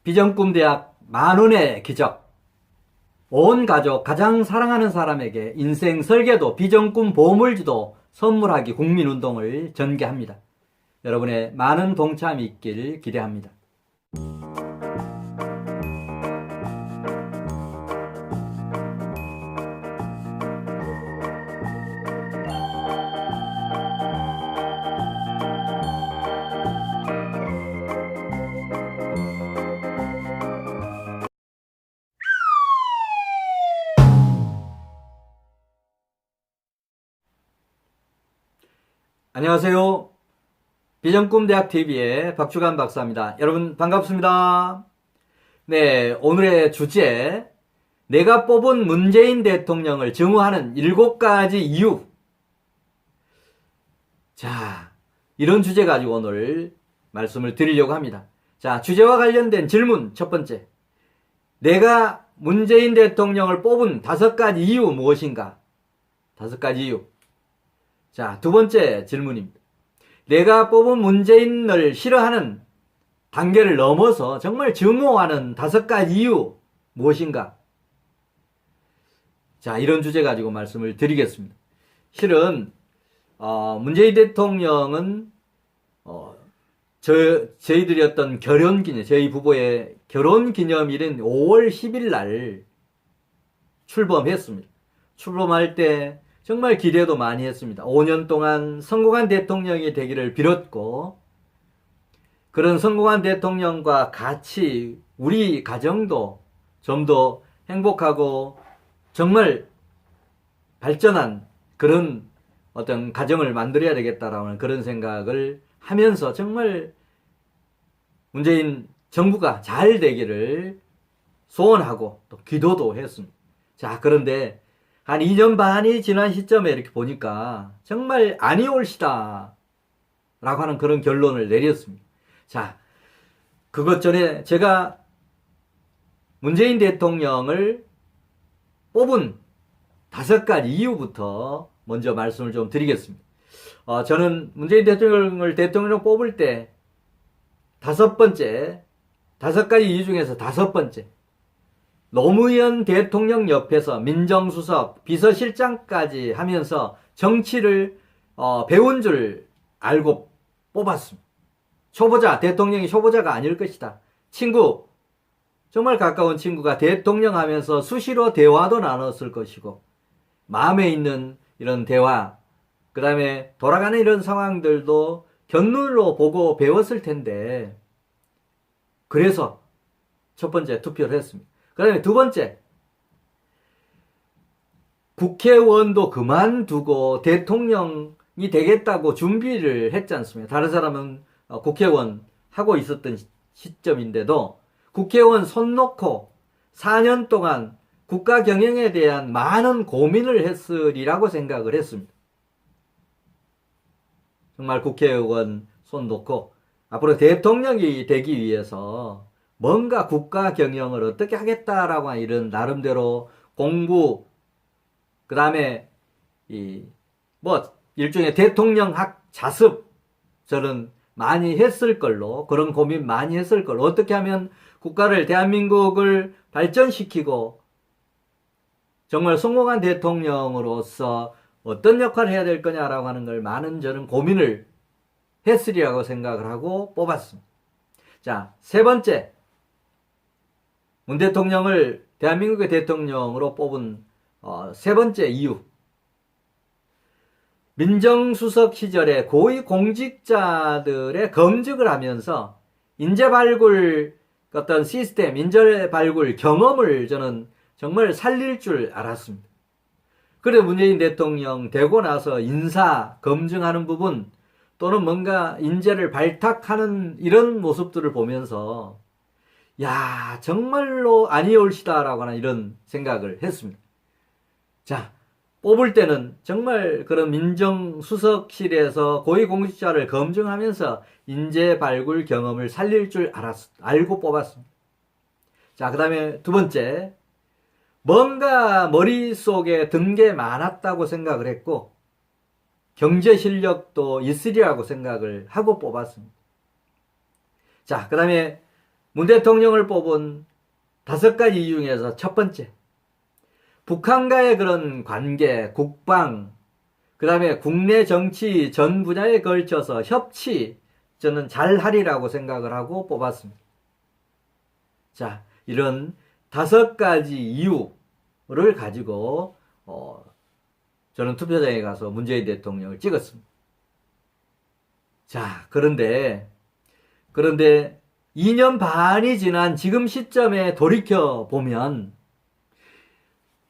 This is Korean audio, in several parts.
비전꿈대학 만원의 기적. 온 가족 가장 사랑하는 사람에게 인생 설계도 비전꿈 보물지도 선물하기 국민운동을 전개합니다. 여러분의 많은 동참이 있길 기대합니다. 안녕하세요. 비전꿈대학TV의 박주간 박사입니다. 여러분 반갑습니다. 네, 오늘의 주제, 내가 뽑은 문재인 대통령을 증오하는 7가지 이유. 자, 이런 주제 가지고 오늘 말씀을 드리려고 합니다. 자, 주제와 관련된 질문 첫 번째. 내가 문재인 대통령을 뽑은 5가지 이유 무엇인가? 5가지 이유. 자, 두 번째 질문입니다. 내가 뽑은 문재인을 싫어하는 단계를 넘어서 정말 증오하는 5가지 이유 무엇인가? 자, 이런 주제 가지고 말씀을 드리겠습니다. 실은 문재인 대통령은 저희들이 어떤 결혼기념, 저희 부부의 결혼기념일인 5월 10일 날 출범했습니다. 출범할 때 정말 기대도 많이 했습니다. 5년 동안 성공한 대통령이 되기를 빌었고, 그런 성공한 대통령과 같이 우리 가정도 좀 더 행복하고 정말 발전한 그런 어떤 가정을 만들어야 되겠다라는 그런 생각을 하면서 정말 문재인 정부가 잘 되기를 소원하고 또 기도도 했습니다. 자, 그런데 한 2년 반이 지난 시점에 이렇게 보니까 정말 아니 올시다 라고 하는 그런 결론을 내렸습니다. 자, 그것 전에 제가 문재인 대통령을 뽑은 5가지 이유부터 먼저 말씀을 좀 드리겠습니다. 저는 문재인 대통령을 대통령 뽑을 때 5가지 이유 중에서 5번째, 노무현 대통령 옆에서 민정수석, 비서실장까지 하면서 정치를 배운 줄 알고 뽑았습니다. 대통령이 초보자가 아닐 것이다. 친구, 정말 가까운 친구가 대통령 하면서 수시로 대화도 나눴을 것이고, 마음에 있는 이런 대화, 그 다음에 돌아가는 이런 상황들도 견눈으로 보고 배웠을 텐데, 그래서 첫 번째 투표를 했습니다. 그 다음에 두 번째, 국회의원도 그만두고 대통령이 되겠다고 준비를 했지 않습니까? 다른 사람은 국회의원 하고 있었던 시점인데도 국회의원 손 놓고 4년 동안 국가 경영에 대한 많은 고민을 했으리라고 생각을 했습니다. 정말 국회의원 손 놓고 앞으로 대통령이 되기 위해서 뭔가 국가 경영을 어떻게 하겠다라고 하는 이런 나름대로 공부, 그 다음에 일종의 대통령학 자습, 저는 많이 했을 걸로, 그런 고민 많이 했을 걸로, 어떻게 하면 국가를, 대한민국을 발전시키고 정말 성공한 대통령으로서 어떤 역할을 해야 될 거냐라고 하는 걸 많은 저는 고민을 했으리라고 생각을 하고 뽑았습니다. 자, 세 번째, 문 대통령을 대한민국의 대통령으로 뽑은 세 번째 이유. 민정수석 시절에 고위공직자들의 검증을 하면서 인재발굴 어떤 시스템, 인재발굴 경험을 저는 정말 살릴 줄 알았습니다. 그래 문재인 대통령 되고 나서 인사 검증하는 부분 또는 뭔가 인재를 발탁하는 이런 모습들을 보면서 야, 정말로 아니올시다라고 하는 이런 생각을 했습니다. 자, 뽑을 때는 정말 그런 민정수석실에서 고위공직자를 검증하면서 인재 발굴 경험을 살릴 줄 알고 뽑았습니다. 자, 그 다음에 두 번째, 뭔가 머릿속에 든 게 많았다고 생각을 했고 경제 실력도 있으리라고 생각을 하고 뽑았습니다. 자, 그 다음에 문 대통령을 뽑은 5가지 이유 중에서 첫 번째, 북한과의 그런 관계, 국방, 그 다음에 국내 정치 전 분야에 걸쳐서 협치, 저는 잘하리라고 생각을 하고 뽑았습니다. 자, 이런 5가지 이유를 가지고 저는 투표장에 가서 문재인 대통령을 찍었습니다. 자, 그런데 2년 반이 지난 지금 시점에 돌이켜 보면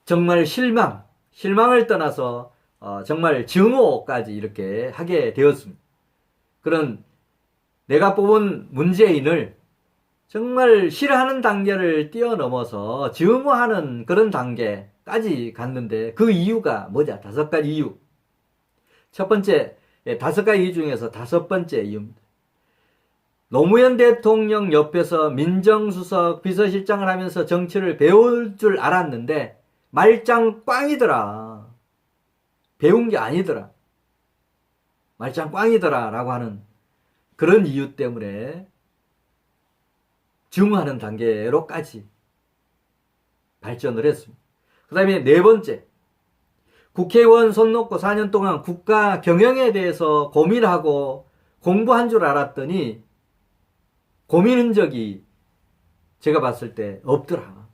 정말 실망을 떠나서 정말 증오까지 이렇게 하게 되었습니다. 그런 내가 뽑은 문재인을 정말 싫어하는 단계를 뛰어넘어서 증오하는 그런 단계까지 갔는데 그 이유가 뭐냐? 5가지 이유. 첫 번째, 5가지 이유 중에서 5번째 이유입니다. 노무현 대통령 옆에서 민정수석 비서실장을 하면서 정치를 배울 줄 알았는데 말짱 꽝이더라. 배운 게 아니더라. 말짱 꽝이더라 라고 하는 그런 이유 때문에 증오하는 단계로까지 발전을 했습니다. 그 다음에 4번째, 국회의원 손 놓고 4년 동안 국가 경영에 대해서 고민하고 공부한 줄 알았더니 고민 흔적이 제가 봤을 때 없더라.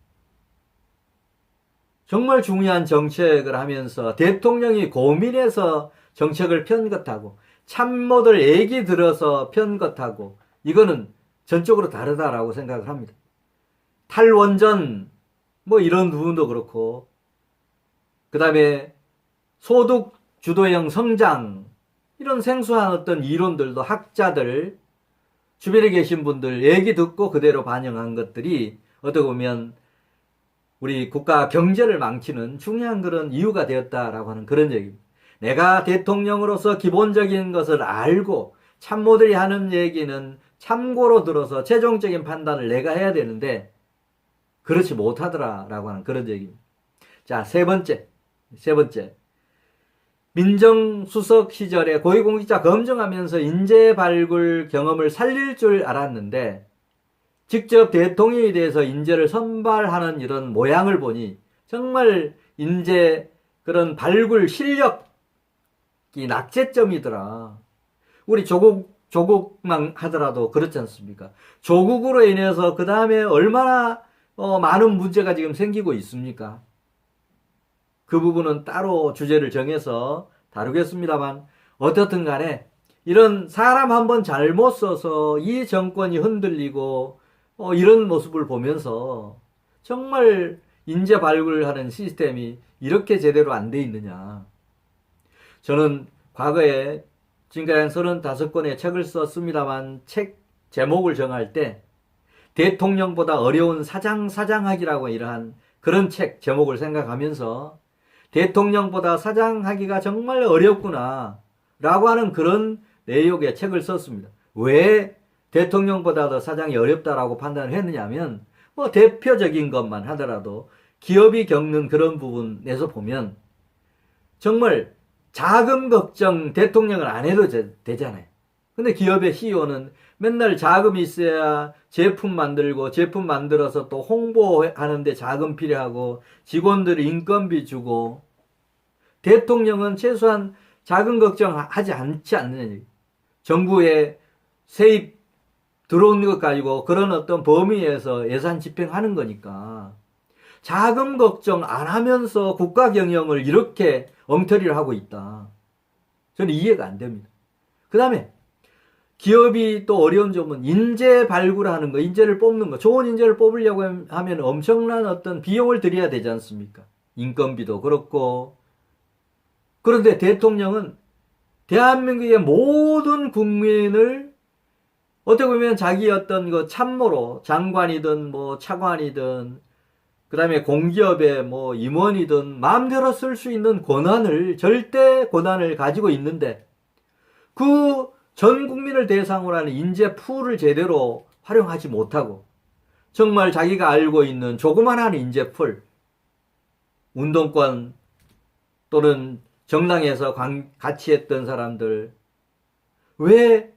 정말 중요한 정책을 하면서 대통령이 고민해서 정책을 편 것하고 참모들 얘기 들어서 편 것하고 이거는 전적으로 다르다라고 생각을 합니다. 탈원전 뭐 이런 부분도 그렇고 그 다음에 소득 주도형 성장 이런 생소한 어떤 이론들도 학자들 주변에 계신 분들 얘기 듣고 그대로 반영한 것들이 어떻게 보면 우리 국가 경제를 망치는 중요한 그런 이유가 되었다라고 하는 그런 얘기입니다. 내가 대통령으로서 기본적인 것을 알고 참모들이 하는 얘기는 참고로 들어서 최종적인 판단을 내가 해야 되는데 그렇지 못하더라라고 하는 그런 얘기입니다. 자, 세 번째. 민정수석 시절에 고위공직자 검증하면서 인재 발굴 경험을 살릴 줄 알았는데 직접 대통령에 대해서 인재를 선발하는 이런 모양을 보니 정말 인재 그런 발굴 실력이 낙제점이더라. 우리 조국만 하더라도 그렇지 않습니까? 조국으로 인해서 그 다음에 얼마나 많은 문제가 지금 생기고 있습니까? 그 부분은 따로 주제를 정해서 다루겠습니다만 어떻든 간에 이런 사람 한번 잘못 써서 이 정권이 흔들리고 이런 모습을 보면서 정말 인재 발굴하는 시스템이 이렇게 제대로 안 돼 있느냐. 저는 과거에 지금까지 35권의 책을 썼습니다만 책 제목을 정할 때 대통령보다 어려운 사장하기라고 이러한 그런 책 제목을 생각하면서 대통령보다 사장하기가 정말 어렵구나 라고 하는 그런 내용의 책을 썼습니다. 왜 대통령보다 더 사장이 어렵다라고 판단을 했느냐면 대표적인 것만 하더라도 기업이 겪는 그런 부분에서 보면 정말 자금 걱정 대통령은 안 해도 되잖아요. 근데 기업의 CEO는 맨날 자금이 있어야 제품 만들고 제품 만들어서 또 홍보하는데 자금 필요하고 직원들 인건비 주고 대통령은 최소한 자금 걱정하지 않지 않느냐. 정부에 세입 들어오는 것 가지고 그런 어떤 범위에서 예산 집행하는 거니까 자금 걱정 안 하면서 국가 경영을 이렇게 엉터리를 하고 있다. 저는 이해가 안 됩니다. 그 다음에 기업이 또 어려운 점은 인재 발굴하는 거, 인재를 뽑는 거. 좋은 인재를 뽑으려고 하면 엄청난 어떤 비용을 들여야 되지 않습니까? 인건비도 그렇고. 그런데 대통령은 대한민국의 모든 국민을 어떻게 보면 자기 어떤 그 참모로 장관이든 뭐 차관이든 그 다음에 공기업의 뭐 임원이든 마음대로 쓸 수 있는 절대 권한을 가지고 있는데 그 전 국민을 대상으로 하는 인재 풀을 제대로 활용하지 못하고 정말 자기가 알고 있는 조그만한 인재 풀, 운동권 또는 정당에서 같이 했던 사람들, 왜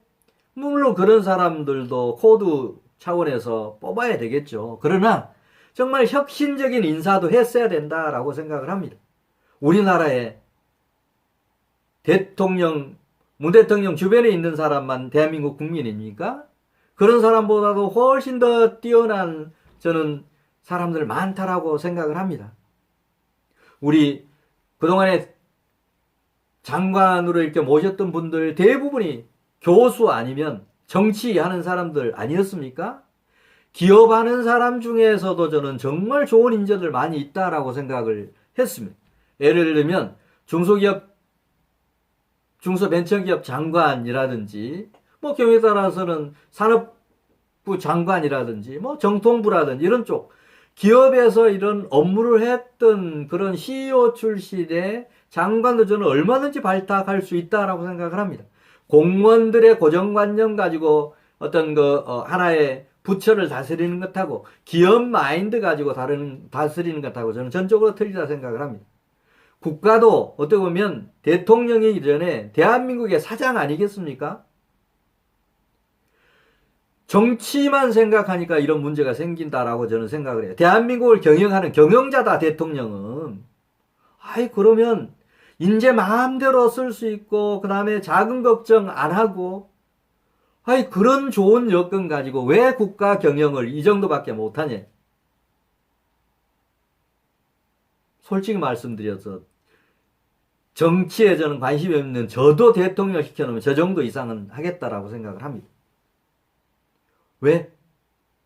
물론 그런 사람들도 코드 차원에서 뽑아야 되겠죠. 그러나 정말 혁신적인 인사도 했어야 된다라고 생각을 합니다. 우리나라에 대통령, 문 대통령 주변에 있는 사람만 대한민국 국민입니까? 그런 사람보다도 훨씬 더 뛰어난 저는 사람들 많다라고 생각을 합니다. 우리 그동안에 장관으로 이렇게 모셨던 분들 대부분이 교수 아니면 정치하는 사람들 아니었습니까? 기업하는 사람 중에서도 저는 정말 좋은 인재들 많이 있다라고 생각을 했습니다. 예를 들면 중소벤처기업 장관이라든지 뭐 경우에 따라서는 산업부 장관이라든지 뭐 정통부라든지 이런 쪽 기업에서 이런 업무를 했던 그런 CEO 출신의 장관도 저는 얼마든지 발탁할 수 있다라고 생각을 합니다. 공무원들의 고정관념 가지고 어떤 하나의 부처를 다스리는 것하고 기업 마인드 가지고 다스리는 것하고 저는 전적으로 틀리다 생각을 합니다. 국가도 어떻게 보면 대통령이 이전에 대한민국의 사장 아니겠습니까? 정치만 생각하니까 이런 문제가 생긴다라고 저는 생각을 해요. 대한민국을 경영하는 경영자다, 대통령은. 그러면 인재 마음대로 쓸 수 있고, 그 다음에 자금 걱정 안 하고, 그런 좋은 여건 가지고 왜 국가 경영을 이 정도밖에 못하냐? 솔직히 말씀드려서 정치에 저는 관심이 없는 저도 대통령 시켜놓으면 저 정도 이상은 하겠다라고 생각을 합니다. 왜?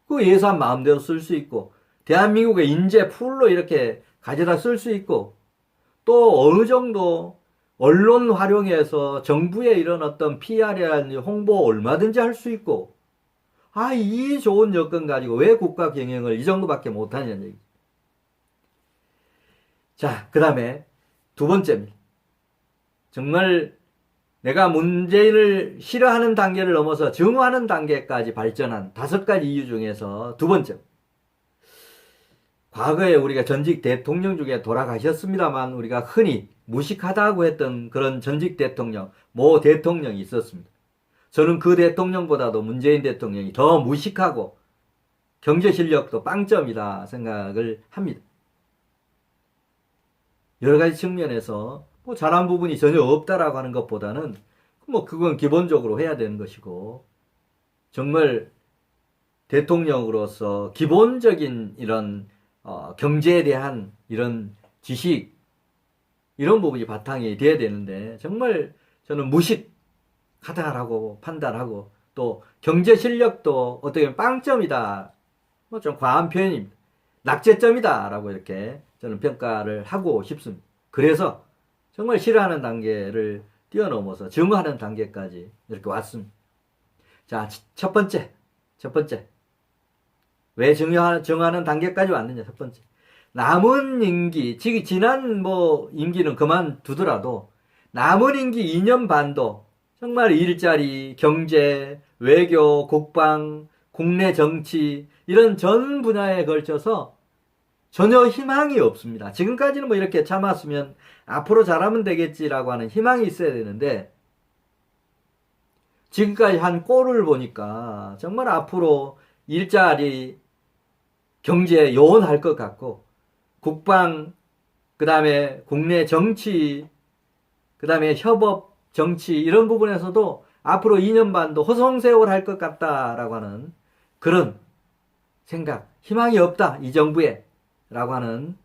그 예산 마음대로 쓸 수 있고 대한민국의 인재 풀로 이렇게 가져다 쓸 수 있고 또 어느 정도 언론 활용해서 정부의 이런 어떤 PR이라든지 홍보 얼마든지 할 수 있고 이 좋은 여건 가지고 왜 국가 경영을 이 정도밖에 못하냐는 얘기. 자, 그 다음에 두 번째입니다. 정말 내가 문재인을 싫어하는 단계를 넘어서 증오하는 단계까지 발전한 5가지 이유 중에서 두 번째. 과거에 우리가 전직 대통령 중에 돌아가셨습니다만 우리가 흔히 무식하다고 했던 그런 전직 대통령, 모 대통령이 있었습니다. 저는 그 대통령보다도 문재인 대통령이 더 무식하고 경제 실력도 빵점이다 생각을 합니다. 여러 가지 측면에서 잘한 부분이 전혀 없다라고 하는 것보다는 그건 기본적으로 해야 되는 것이고 정말 대통령으로서 기본적인 이런 경제에 대한 이런 지식 이런 부분이 바탕이 돼야 되는데 정말 저는 무식하다라고 판단하고 또 경제 실력도 어떻게 보면 빵점이다 좀 과한 표현입니다. 낙제점이다라고 이렇게 저는 평가를 하고 싶습니다. 그래서 정말 싫어하는 단계를 뛰어넘어서 증오하는 단계까지 이렇게 왔습니다. 자, 첫 번째. 왜 증오하는 단계까지 왔느냐, 첫 번째. 남은 임기, 지난 임기는 그만두더라도 남은 임기 2년 반도 정말 일자리, 경제, 외교, 국방, 국내 정치 이런 전 분야에 걸쳐서 전혀 희망이 없습니다. 지금까지는 이렇게 참았으면 앞으로 잘하면 되겠지라고 하는 희망이 있어야 되는데 지금까지 한 꼴을 보니까 정말 앞으로 일자리, 경제 요원할 것 같고 국방, 그 다음에 국내 정치, 그 다음에 협업 정치 이런 부분에서도 앞으로 2년 반도 허송세월 할 것 같다라고 하는 그런 생각, 희망이 없다 이 정부에 라고 하는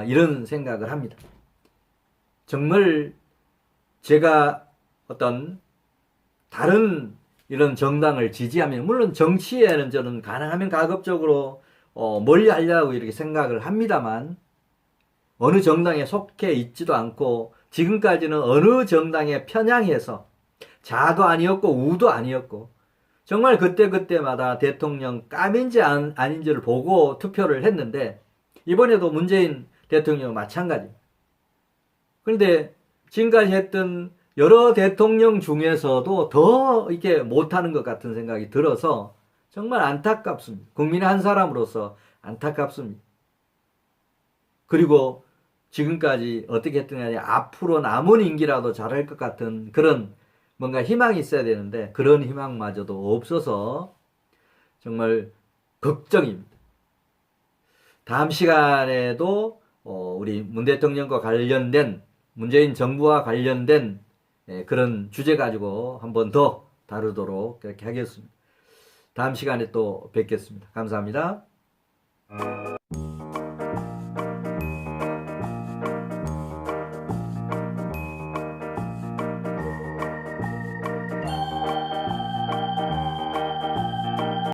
이런 생각을 합니다. 정말 제가 어떤 다른 이런 정당을 지지하면 물론 정치에는 저는 가능하면 가급적으로 멀리 하려고 이렇게 생각을 합니다만 어느 정당에 속해 있지도 않고 지금까지는 어느 정당에 편향해서 자도 아니었고 우도 아니었고 정말 그때마다 대통령 깜인지 아닌지를 보고 투표를 했는데 이번에도 문재인 대통령 마찬가지. 그런데 지금까지 했던 여러 대통령 중에서도 더 이렇게 못하는 것 같은 생각이 들어서 정말 안타깝습니다. 국민의 한 사람으로서 안타깝습니다. 그리고 지금까지 어떻게 했든 간에 앞으로 남은 임기라도 잘할 것 같은 그런 뭔가 희망이 있어야 되는데 그런 희망마저도 없어서 정말 걱정입니다. 다음 시간에도 우리 문 대통령과 관련된 문재인 정부와 관련된 그런 주제 가지고 한 번 더 다루도록 그렇게 하겠습니다. 다음 시간에 또 뵙겠습니다. 감사합니다.